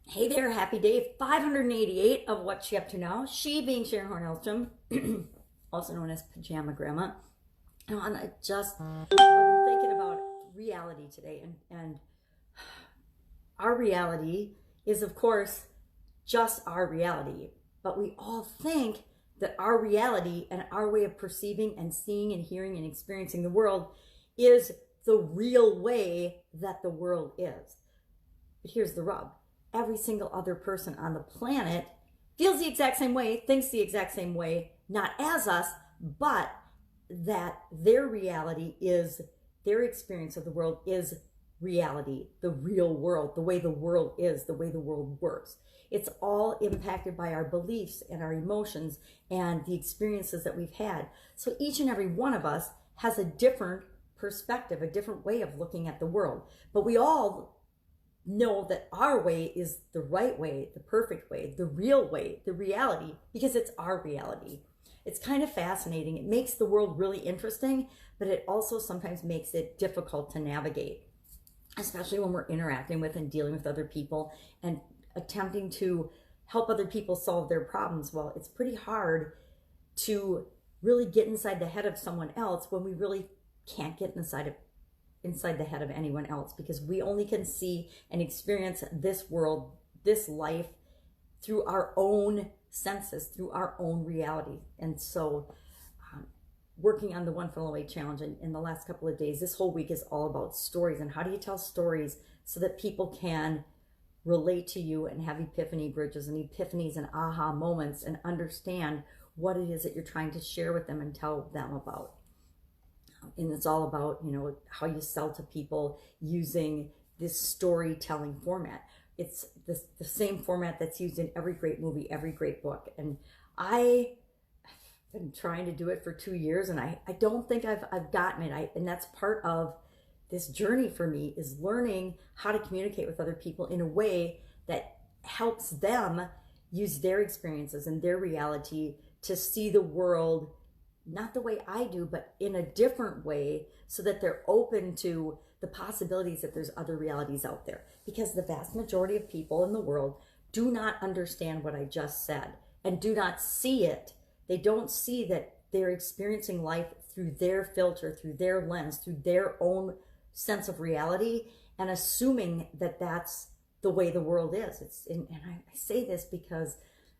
Hey there, happy day 588 of What's She Up To Now. She being Sharon Horne-Ellstrom, also known as Pajama Grandma. And I just I've been thinking about reality today, and our reality is, of course, just our reality. But we all think that our reality and our way of perceiving and seeing and hearing and experiencing the world is the real way that the world is. But here's the rub. Every single other person on the planet feels the exact same way, thinks the exact same way, not as us, but that their reality is, their experience of the world is reality, the real world, the way the world is, the way the world works. It's all impacted by our beliefs and our emotions and the experiences that we've had. So each and every one of us has a different perspective, a different way of looking at the world. But we all know that our way is the right way, the perfect way, the real way, the reality, because it's our reality. It's kind of fascinating. It makes the world really interesting, but it also sometimes makes it difficult to navigate, especially when we're interacting with and dealing with other people and attempting to help other people solve their problems. Well, it's pretty hard to really get inside the head of someone else when we really can't get inside the head of anyone else, because we only can see and experience this world, this life, through our own senses, through our own reality. And so working on the One Funnel Away challenge in the last couple of days, this whole week is all about stories and how do you tell stories so that people can relate to you and have epiphany bridges and epiphanies and aha moments and understand what it is that you're trying to share with them and tell them about. And it's all about, how you sell to people using this storytelling format. It's the same format that's used in every great movie, every great book. And I've been trying to do it for 2 years, and I don't think I've gotten it. And that's part of this journey for me, is learning how to communicate with other people in a way that helps them use their experiences and their reality to see the world not the way I do, but in a different way, so that they're open to the possibilities that there's other realities out there. Because the vast majority of people in the world do not understand what I just said and do not see it. They don't see that they're experiencing life through their filter, through their lens, through their own sense of reality, and assuming that that's the way the world is. And I say this because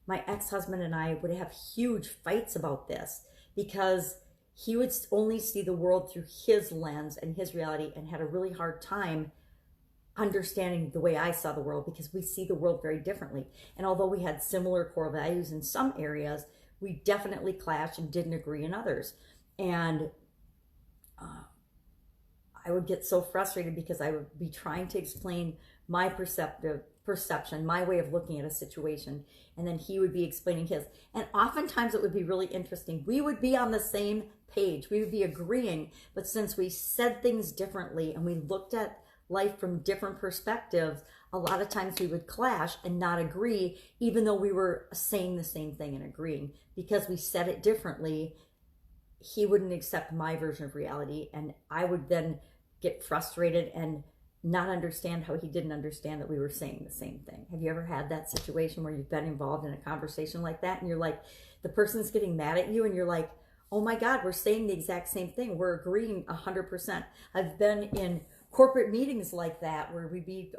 my ex-husband and I would have huge fights about this, because he would only see the world through his lens and his reality, and had a really hard time understanding the way I saw the world, because we see the world very differently. And although we had similar core values in some areas, we definitely clashed and didn't agree in others. And I would get so frustrated because I would be trying to explain my perception, my way of looking at a situation, and then he would be explaining his. And oftentimes it would be really interesting. We would be on the same page, we would be agreeing, but since we said things differently and we looked at life from different perspectives, a lot of times we would clash and not agree, even though we were saying the same thing and agreeing. Because we said it differently, he wouldn't accept my version of reality, and I would then get frustrated and not understand how he didn't understand that we were saying the same thing. Have you ever had that situation where you've been involved in a conversation like that, and you're like, the person's getting mad at you, and you're like, oh my God, we're saying the exact same thing. We're agreeing 100%. I've been in corporate meetings like that, where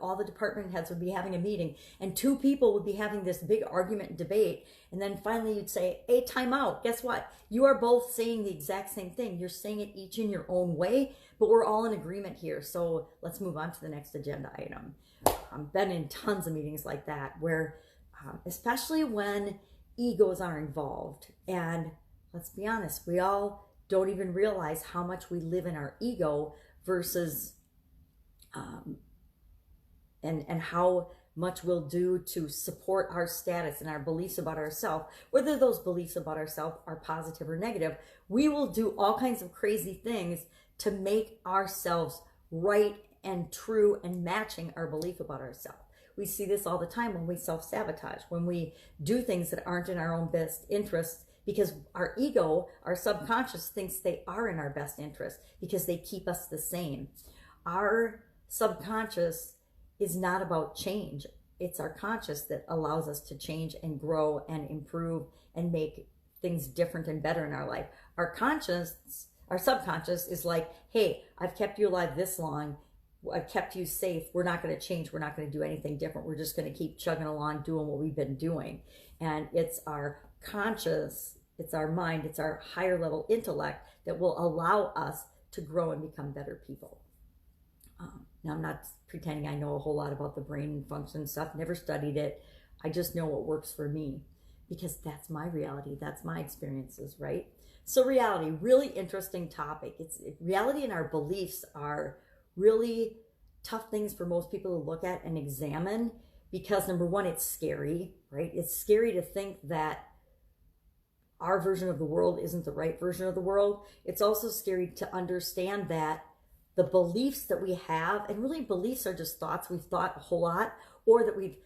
all the department heads would be having a meeting, and two people would be having this big argument and debate, and then finally you'd say, hey, time out. Guess what? You are both saying the exact same thing. You're saying it each in your own way, but we're all in agreement here. So let's move on to the next agenda item. I've been in tons of meetings like that, where especially when egos are involved, and let's be honest, we all don't even realize how much we live in our ego versus and how much we'll do to support our status and our beliefs about ourselves. Whether those beliefs about ourselves are positive or negative, we will do all kinds of crazy things to make ourselves right and true and matching our belief about ourselves. We see this all the time when we self-sabotage, when we do things that aren't in our own best interest, because our ego, our subconscious, thinks they are in our best interest because they keep us the same. Our subconscious is not about change. it's our conscious that allows us to change and grow and improve and make things different and better in our life. Our conscious, our subconscious is like, hey, I've kept you alive this long. I've kept you safe. We're not going to change. We're not going to do anything different. We're just going to keep chugging along doing what we've been doing. And it's our conscious, it's our mind, it's our higher level intellect that will allow us to grow and become better people. Now, I'm not pretending I know a whole lot about the brain function stuff, never studied it. I just know what works for me because that's my reality. That's my experiences, right? So reality, really interesting topic. Reality and our beliefs are really tough things for most people to look at and examine because number one, it's scary, right? It's scary to think that our version of the world isn't the right version of the world. It's also scary to understand that the beliefs that we have, and really beliefs are just thoughts we've thought a whole lot, or that we've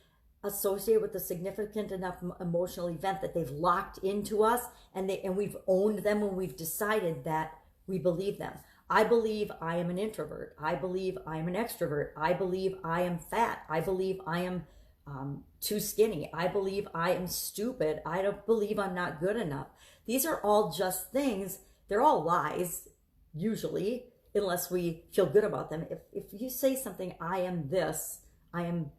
associated with a significant enough emotional event that they've locked into us, and we've owned them when we've decided that we believe them. I believe I am an introvert. I believe I am an extrovert. I believe I am fat. I believe I am too skinny. I believe I am stupid. I don't believe I'm not good enough. These are all just things. They're all lies, usually, unless we feel good about them. If you say something, I am this, I am,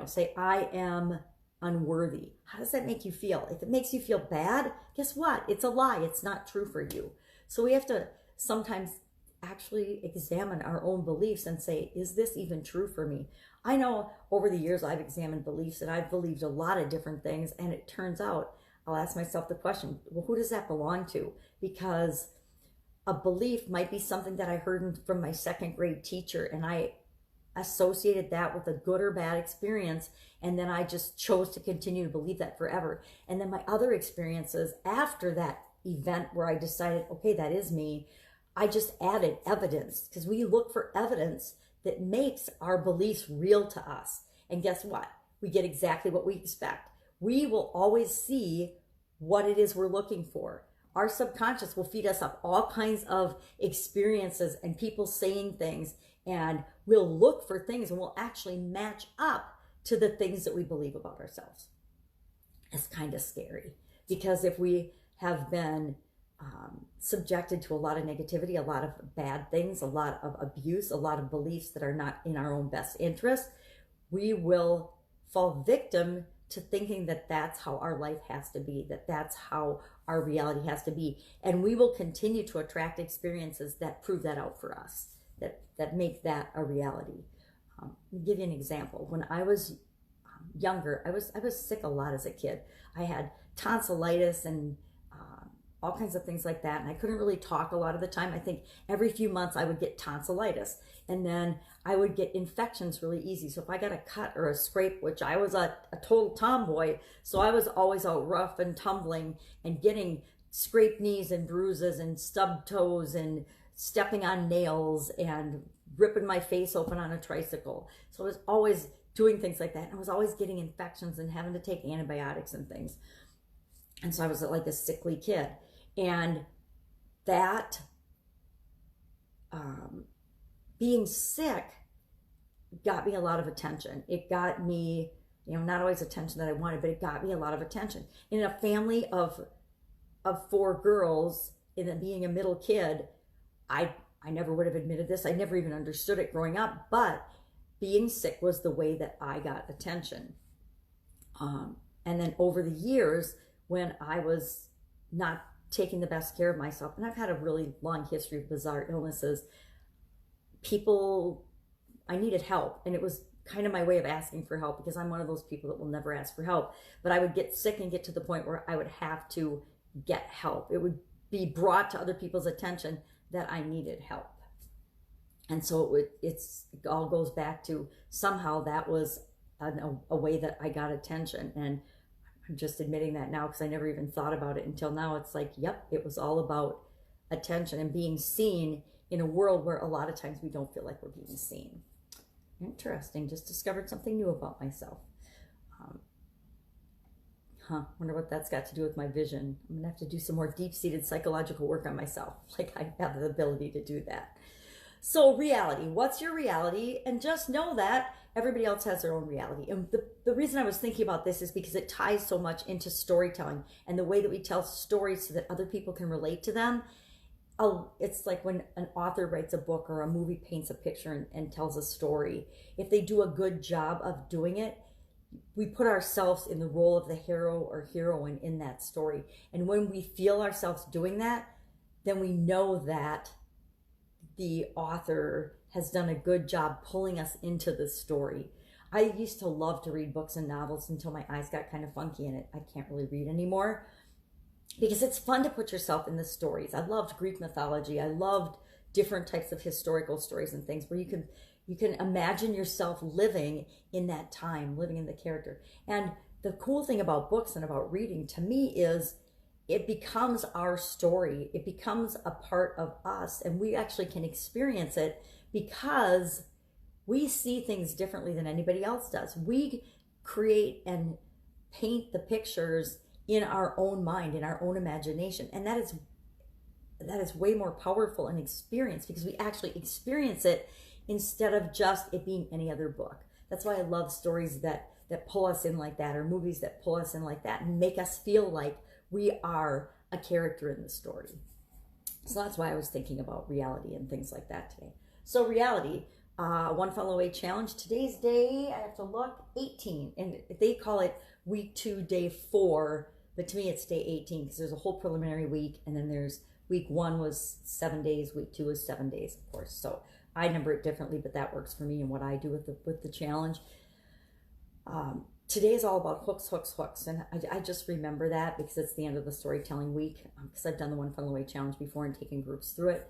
say I am unworthy. How does that make you feel? If it makes you feel bad, guess what? It's a lie. It's not true for you. So we have to sometimes actually examine our own beliefs and say, is this even true for me? I know over the years I've examined beliefs and I've believed a lot of different things, and it turns out I'll ask myself the question, well, who does that belong to? Because a belief might be something that I heard from my second grade teacher, and I associated that with a good or bad experience, and then I just chose to continue to believe that forever. And then my other experiences after that event where I decided, okay, that is me, I just added evidence, because we look for evidence that makes our beliefs real to us. And guess what? We get exactly what we expect. We will always see what it is we're looking for. Our subconscious will feed us up all kinds of experiences and people saying things, and we'll look for things and we'll actually match up to the things that we believe about ourselves. It's kind of scary, because if we have been subjected to a lot of negativity, a lot of bad things, a lot of abuse, a lot of beliefs that are not in our own best interest, we will fall victim to thinking that that's how our life has to be, that that's how our reality has to be. And we will continue to attract experiences that prove that out for us, that make that a reality. I'll give you an example. When I was younger, I was sick a lot as a kid. I had tonsillitis and all kinds of things like that. And I couldn't really talk a lot of the time. I think every few months I would get tonsillitis, and then I would get infections really easy. So if I got a cut or a scrape, which I was a total tomboy, so I was always out rough and tumbling and getting scraped knees and bruises and stubbed toes and stepping on nails and ripping my face open on a tricycle. So I was always doing things like that. And I was always getting infections and having to take antibiotics and things. And so I was like a sickly kid. And that being sick got me a lot of attention. It got me, not always attention that I wanted, but it got me a lot of attention. In a family of 4 girls, and being a middle kid, I never would have admitted this. I never even understood it growing up, but being sick was the way that I got attention. And then over the years, when I was not taking the best care of myself, and I've had a really long history of bizarre illnesses, I needed help, and it was kind of my way of asking for help, because I'm one of those people that will never ask for help. But I would get sick and get to the point where I would have to get help. It would be brought to other people's attention that I needed help. And so it all goes back to somehow that was a way that I got attention. And I'm just admitting that now, because I never even thought about it until now. It's like, yep, it was all about attention and being seen in a world where a lot of times we don't feel like we're being seen. Interesting. Just discovered something new about myself. Wonder what that's got to do with my vision. I'm gonna have to do some more deep-seated psychological work on myself. Like, I have the ability to do that. So reality, what's your reality? And just know that everybody else has their own reality. And the reason I was thinking about this is because it ties so much into storytelling and the way that we tell stories so that other people can relate to them. It's like when an author writes a book or a movie paints a picture and tells a story. If they do a good job of doing it, we put ourselves in the role of the hero or heroine in that story. And when we feel ourselves doing that, then we know that the author has done a good job pulling us into the story. I used to love to read books and novels until my eyes got kind of funky in it. I can't really read anymore because it's fun to put yourself in the stories. I loved Greek mythology. I loved different types of historical stories and things where you can imagine yourself living in that time, living in the character. And the cool thing about books and about reading to me is it becomes our story. It becomes a part of us, and we actually can experience it because we see things differently than anybody else does. We create and paint the pictures in our own mind, in our own imagination. And that is way more powerful and experience because we actually experience it instead of just it being any other book. That's why I love stories that pull us in like that, or movies that pull us in like that and make us feel like we are a character in the story. So that's why I was thinking about reality and things like that today. So reality, One Funnel Away Challenge. Today's day, I have to look, 18. And they call it week 2, day 4. But to me, it's day 18 because there's a whole preliminary week. And then there's week 1 was 7 days. Week 2 was 7 days, of course. So I number it differently, but that works for me and what I do with the challenge. Today is all about hooks, hooks, hooks. And I just remember that because it's the end of the storytelling week. Because I've done the One Funnel Away Challenge before and taken groups through it.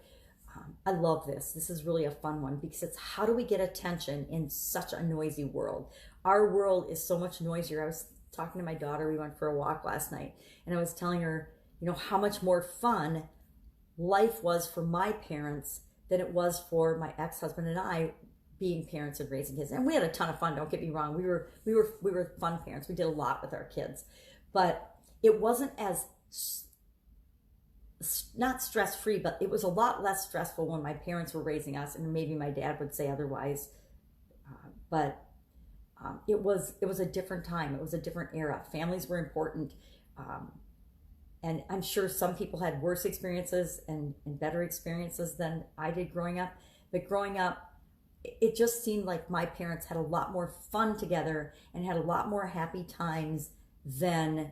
I love this. This is really a fun one because it's how do we get attention in such a noisy world? Our world is so much noisier. I was talking to my daughter. We went for a walk last night, and I was telling her, how much more fun life was for my parents than it was for my ex-husband and I being parents and raising kids. And we had a ton of fun. Don't get me wrong. We were fun parents. We did a lot with our kids, but it wasn't as not stress-free, but it was a lot less stressful when my parents were raising us, and maybe my dad would say otherwise. But it was a different time. It was a different era. Families were important. And I'm sure some people had worse experiences and better experiences than I did growing up. But growing up, it just seemed like my parents had a lot more fun together and had a lot more happy times than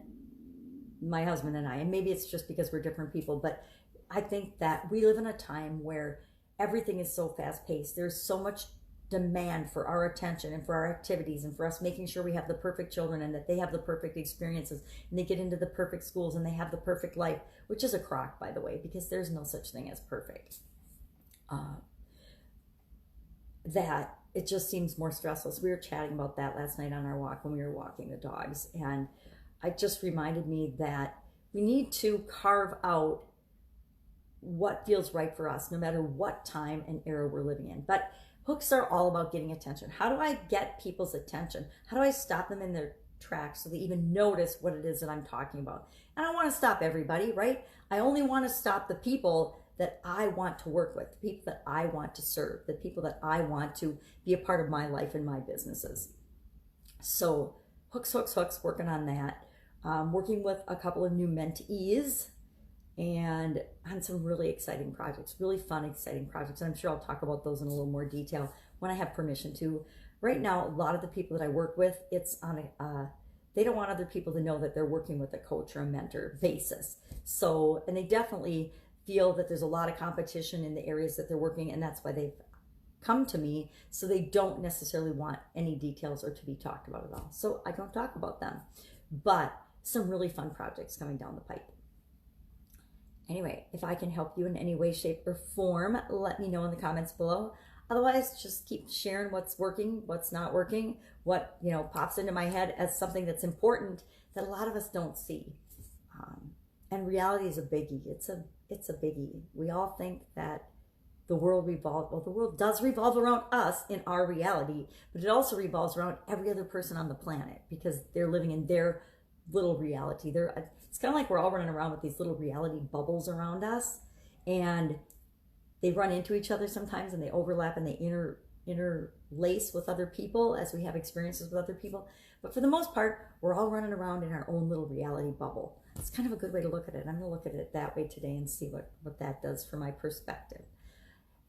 my husband and I. And maybe it's just because we're different people, but I think that we live in a time where everything is so fast-paced. There's so much demand for our attention and for our activities and for us making sure we have the perfect children and that they have the perfect experiences and they get into the perfect schools and they have the perfect life, which is a crock, by the way, because there's no such thing as perfect. That it just seems more stressful. So we were chatting about that last night on our walk when we were walking the dogs, and it just reminded me that we need to carve out what feels right for us, no matter what time and era we're living in. But hooks are all about getting attention. How do I get people's attention? How do I stop them in their tracks so they even notice what it is that I'm talking about? I don't want to stop everybody, right? I only want to stop the people that I want to work with, the people that I want to serve, the people that I want to be a part of my life and my businesses. So hooks, hooks, hooks, working on that. Working with a couple of new mentees and on some really exciting projects, really fun, exciting projects. And I'm sure I'll talk about those in a little more detail when I have permission to. Right now, a lot of the people that I work with, it's on they don't want other people to know that they're working with a coach or a mentor basis. So, and they definitely feel that there's a lot of competition in the areas that they're working, and that's why they've come to me. So they don't necessarily want any details or to be talked about at all. So I don't talk about them, but some really fun projects coming down the pipe. Anyway, if I can help you in any way, shape, or form, let me know in the comments below. Otherwise, just keep sharing what's working, what's not working, what pops into my head as something that's important that a lot of us don't see. And reality is a biggie. It's a biggie. We all think that the world revolves. Well, the world does revolve around us in our reality, but it also revolves around every other person on the planet because they're living in their little reality. It's kind of like we're all running around with these little reality bubbles around us, and they run into each other sometimes and they overlap and they interlace with other people as we have experiences with other people. But for the most part, we're all running around in our own little reality bubble. It's kind of a good way to look at it. I'm going to look at it that way today and see what that does for my perspective.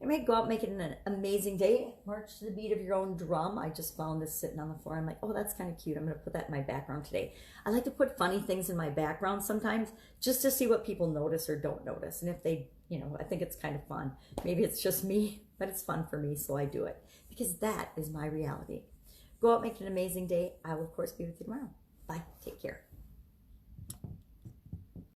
You may go out making an amazing day. March to the beat of your own drum. I just found this sitting on the floor. I'm like, oh, that's kind of cute. I'm going to put that in my background today. I like to put funny things in my background sometimes just to see what people notice or don't notice. And if they, I think it's kind of fun. Maybe it's just me, but it's fun for me, so I do it. Because that is my reality. Go out, make an amazing day. I will, of course, be with you tomorrow. Bye. Take care.